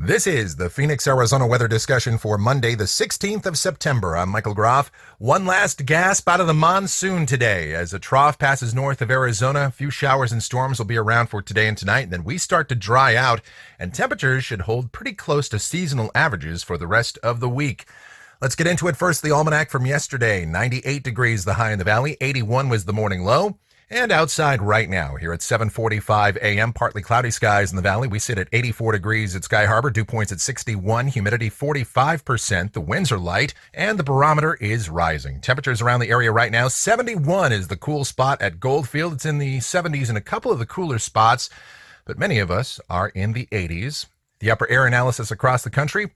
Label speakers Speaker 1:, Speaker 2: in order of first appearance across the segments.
Speaker 1: This is the Phoenix, Arizona weather discussion for Monday, the 16th of September. I'm Michael Groff. One last gasp out of the monsoon today. As a trough passes north of Arizona, a few showers and storms will be around for today and tonight, and then we start to dry out, and temperatures should hold pretty close to seasonal averages for the rest of the week. Let's get into it first. The almanac from yesterday, 98 degrees the high in the valley, 81 was the morning low. And outside right now, here at 7:45 a.m., partly cloudy skies in the valley. We sit at 84 degrees at Sky Harbor, dew points at 61, humidity 45%. The winds are light, and the barometer is rising. Temperatures around the area right now, 71 is the cool spot at Goldfield. It's in the 70s in a couple of the cooler spots, but many of us are in the 80s. The upper air analysis across the country.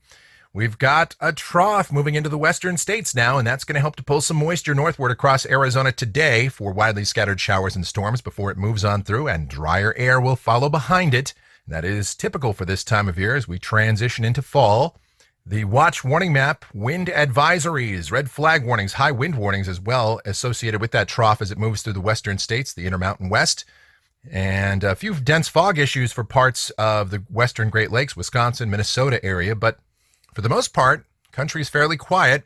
Speaker 1: We've got a trough moving into the western states now, and that's going to help to pull some moisture northward across Arizona today for widely scattered showers and storms before it moves on through, and drier air will follow behind it. That is typical for this time of year as we transition into fall. The watch warning map, wind advisories, red flag warnings, high wind warnings as well associated with that trough as it moves through the western states, the Intermountain West. And a few dense fog issues for parts of the western Great Lakes, Wisconsin, Minnesota area, but for the most part, country's fairly quiet.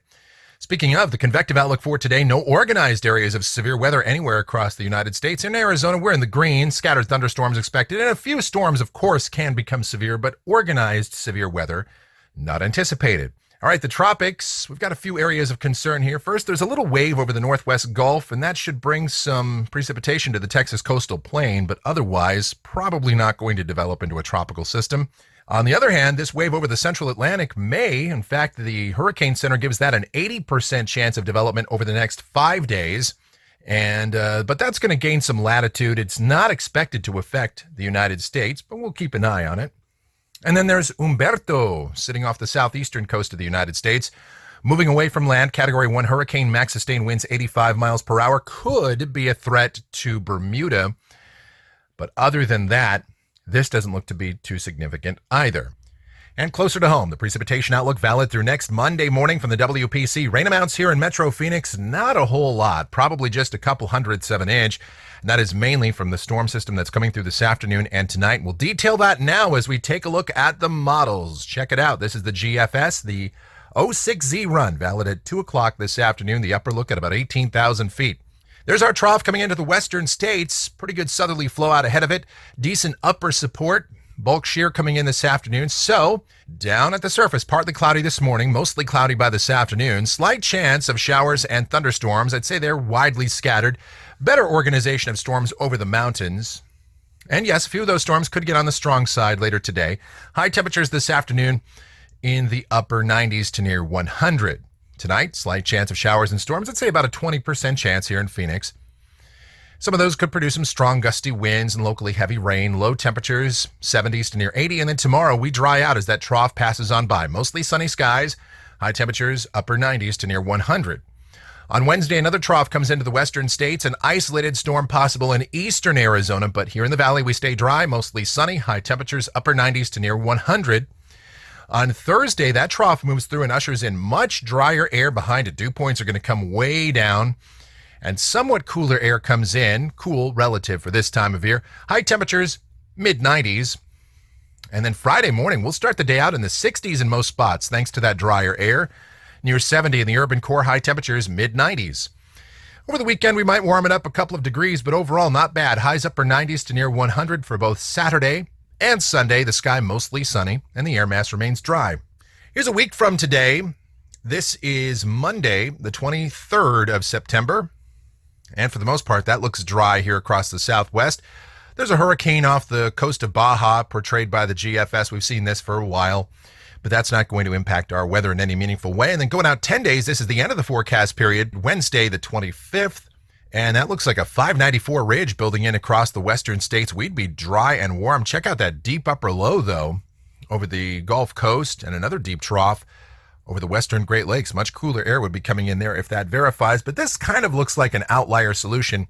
Speaker 1: Speaking of the convective outlook for today, no organized areas of severe weather anywhere across the United States. In Arizona, we're in the green, scattered thunderstorms expected, and a few storms, of course, can become severe, but organized severe weather not anticipated. All right, the tropics, we've got a few areas of concern here. First, there's a little wave over the Northwest Gulf, and that should bring some precipitation to the Texas coastal plain, but otherwise, probably not going to develop into a tropical system. On the other hand, this wave over the central Atlantic may, in fact, the Hurricane Center gives that an 80% chance of development over the next 5 days. But that's going to gain some latitude. It's not expected to affect the United States, but we'll keep an eye on it. And then there's Humberto, sitting off the southeastern coast of the United States. Moving away from land, Category 1 hurricane, max sustained winds 85 miles per hour, could be a threat to Bermuda. But other than that, this doesn't look to be too significant either. And closer to home, the precipitation outlook valid through next Monday morning from the WPC. Rain amounts here in Metro Phoenix, not a whole lot, probably just a couple hundredths of an inch. And that is mainly from the storm system that's coming through this afternoon and tonight. We'll detail that now as we take a look at the models. Check it out. This is the GFS, the 06Z run, valid at 2 o'clock this afternoon. The upper look at about 18,000 feet. There's our trough coming into the western states. Pretty good southerly flow out ahead of it. Decent upper support. Bulk shear coming in this afternoon. So, down at the surface, partly cloudy this morning, mostly cloudy by this afternoon. Slight chance of showers and thunderstorms. I'd say they're widely scattered. Better organization of storms over the mountains. And yes, a few of those storms could get on the strong side later today. High temperatures this afternoon in the upper 90s to near 100. Tonight, slight chance of showers and storms. I'd say about a 20% chance here in Phoenix. Some of those could produce some strong gusty winds and locally heavy rain. Low temperatures, 70s to near 80. And then tomorrow, we dry out as that trough passes on by. Mostly sunny skies. High temperatures, upper 90s to near 100. On Wednesday, another trough comes into the western states. An isolated storm possible in eastern Arizona. But here in the valley, we stay dry. Mostly sunny. High temperatures, upper 90s to near 100. On Thursday, that trough moves through and ushers in much drier air behind it. Dew points are going to come way down, and somewhat cooler air comes in, cool relative for this time of year. High temperatures, mid-90s. And then Friday morning, we'll start the day out in the 60s in most spots, thanks to that drier air. Near 70 in the urban core, high temperatures, mid-90s. Over the weekend, we might warm it up a couple of degrees, but overall, not bad. Highs upper 90s to near 100 for both Saturday and Sunday. The sky mostly sunny, and the air mass remains dry. Here's a week from today. This is Monday, the 23rd of September. And for the most part, that looks dry here across the southwest. There's a hurricane off the coast of Baja, portrayed by the GFS. We've seen this for a while, but that's not going to impact our weather in any meaningful way. And then going out 10 days, this is the end of the forecast period, Wednesday, the 25th. And that looks like a 594 ridge building in across the western states. We'd be dry and warm. Check out that deep upper low, though, over the Gulf Coast, and another deep trough over the western Great Lakes. Much cooler air would be coming in there if that verifies. But this kind of looks like an outlier solution.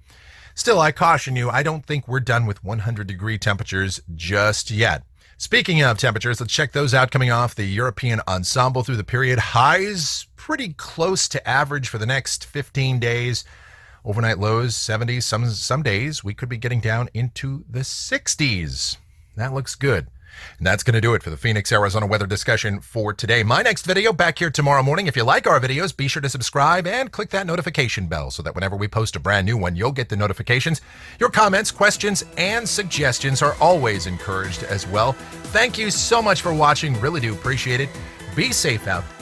Speaker 1: Still, I caution you, I don't think we're done with 100-degree temperatures just yet. Speaking of temperatures, let's check those out coming off the European ensemble through the period. Highs pretty close to average for the next 15 days. Overnight lows, 70s. Some days we could be getting down into the 60s. That looks good. And that's going to do it for the Phoenix, Arizona weather discussion for today. My next video back here tomorrow morning. If you like our videos, be sure to subscribe and click that notification bell so that whenever we post a brand new one, you'll get the notifications. Your comments, questions, and suggestions are always encouraged as well. Thank you so much for watching. Really do appreciate it. Be safe out there.